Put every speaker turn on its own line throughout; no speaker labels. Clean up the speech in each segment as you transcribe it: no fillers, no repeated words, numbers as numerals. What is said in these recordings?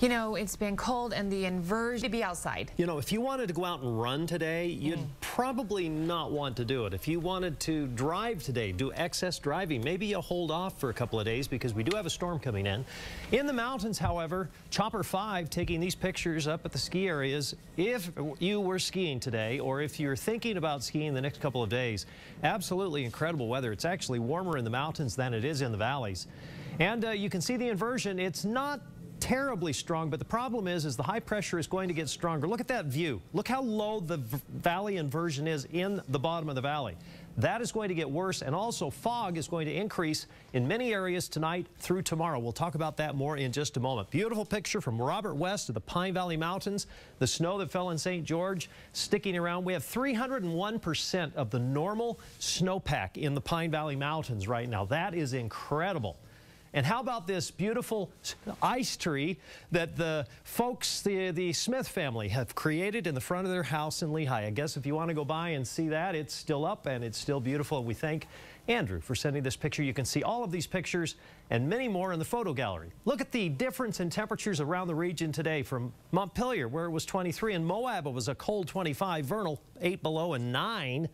You know, it's been cold and the inversion to be outside.
You know, if you wanted to go out and run today, you'd probably not want to do it. If you wanted to drive today, do excess driving, maybe you'll hold off for a couple of days because we do have a storm coming in. In the mountains, however, Chopper 5 taking these pictures up at the ski areas. If you were skiing today or if you're thinking about skiing the next couple of days, absolutely incredible weather. It's actually warmer in the mountains than it is in the valleys. And you can see the inversion. It's not terribly strong, but the problem is the high pressure is going to get stronger. Look at that view. Look how low the valley inversion is in the bottom of the valley. That is going to get worse, and also fog is going to increase in many areas tonight through tomorrow. We'll talk about that more in just a moment. Beautiful picture from Robert West of the Pine Valley Mountains. The snow that fell in St. George sticking around. We have 301% of the normal snowpack in the Pine Valley Mountains right now. That is incredible. And how about this beautiful ice tree that the folks, the Smith family, have created in the front of their house in Lehigh? I guess if you want to go by and see that, it's still up and it's still beautiful. We thank Andrew for sending this picture. You can see all of these pictures and many more in the photo gallery. Look at the difference in temperatures around the region today, from Montpelier, where it was 23, and Moab, it was a cold 25, Vernal 8 below and 9.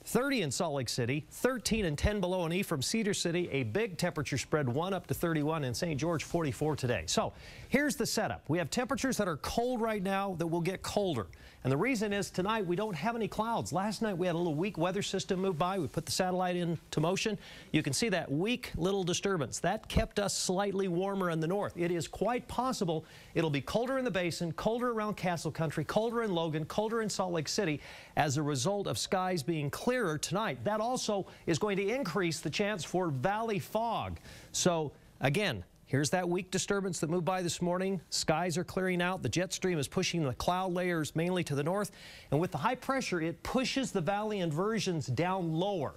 30 in Salt Lake City, 13 and 10 below in Ephraim, Cedar City, a big temperature spread, 1 up to 31 in St. George, 44 today. So here's the setup. We have temperatures that are cold right now that will get colder. And the reason is tonight we don't have any clouds. Last night we had a little weak weather system move by. We put the satellite into motion. You can see that weak little disturbance. That kept us slightly warmer in the north. It is quite possible it'll be colder in the basin, colder around Castle Country, colder in Logan, colder in Salt Lake City as a result of skies being clearer tonight. That also is going to increase the chance for valley fog. So again, here's that weak disturbance that moved by this morning. Skies are clearing out. The jet stream is pushing the cloud layers mainly to the north. And with the high pressure, it pushes the valley inversions down lower.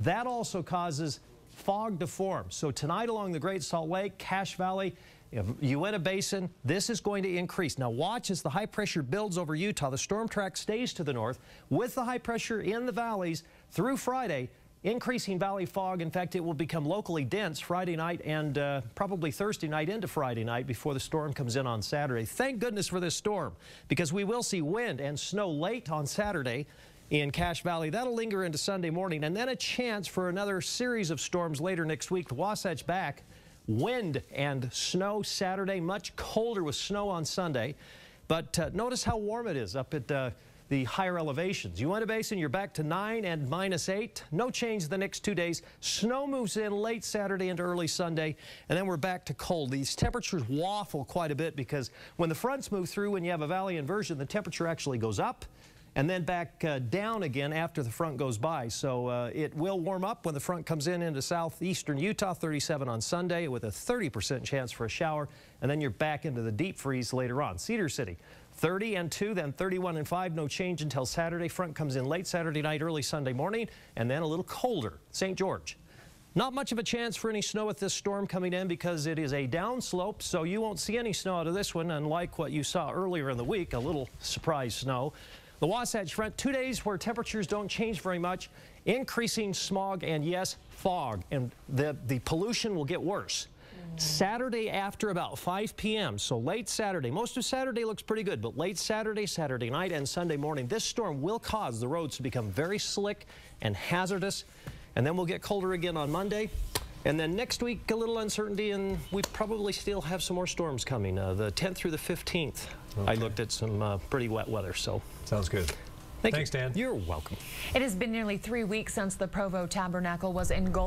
That also causes fog to form. So tonight along the Great Salt Lake, Cache Valley, Uinta Basin, this is going to increase. Now watch as the high pressure builds over Utah. The storm track stays to the north with the high pressure in the valleys through Friday, increasing valley fog. In fact, it will become locally dense Friday night and probably Thursday night into Friday night before the storm comes in on Saturday. Thank goodness for this storm, because we will see wind and snow late on Saturday in Cache Valley. That'll linger into Sunday morning, and then a chance for another series of storms later next week. The Wasatch back. Wind and snow Saturday, much colder with snow on Sunday. But notice how warm it is up at the higher elevations. Uinta Basin, you're back to 9 and -8. No change the next 2 days. Snow moves in late Saturday into early Sunday, and then we're back to cold. These temperatures waffle quite a bit because when the fronts move through and you have a valley inversion, the temperature actually goes up and then back down again after the front goes by. So it will warm up when the front comes in into southeastern Utah, 37 on Sunday with a 30% chance for a shower, and then you're back into the deep freeze later on. Cedar City, 30 and 2, then 31 and 5, no change until Saturday. Front comes in late Saturday night, early Sunday morning, and then a little colder. St. George. Not much of a chance for any snow with this storm coming in because it is a downslope, so you won't see any snow out of this one, unlike what you saw earlier in the week, a little surprise snow. The Wasatch Front, 2 days where temperatures don't change very much, increasing smog and, yes, fog, and the pollution will get worse. Saturday after about 5 p.m., so late Saturday. Most of Saturday looks pretty good, but late Saturday, Saturday night, and Sunday morning, this storm will cause the roads to become very slick and hazardous, and then we'll get colder again on Monday. And then next week, a little uncertainty, and we probably still have some more storms coming. The 10th through the 15th, okay. I looked at some pretty wet weather. So
sounds good.
Thanks,
Dan.
You're welcome.
It has been nearly 3 weeks since the Provo Tabernacle was engulfed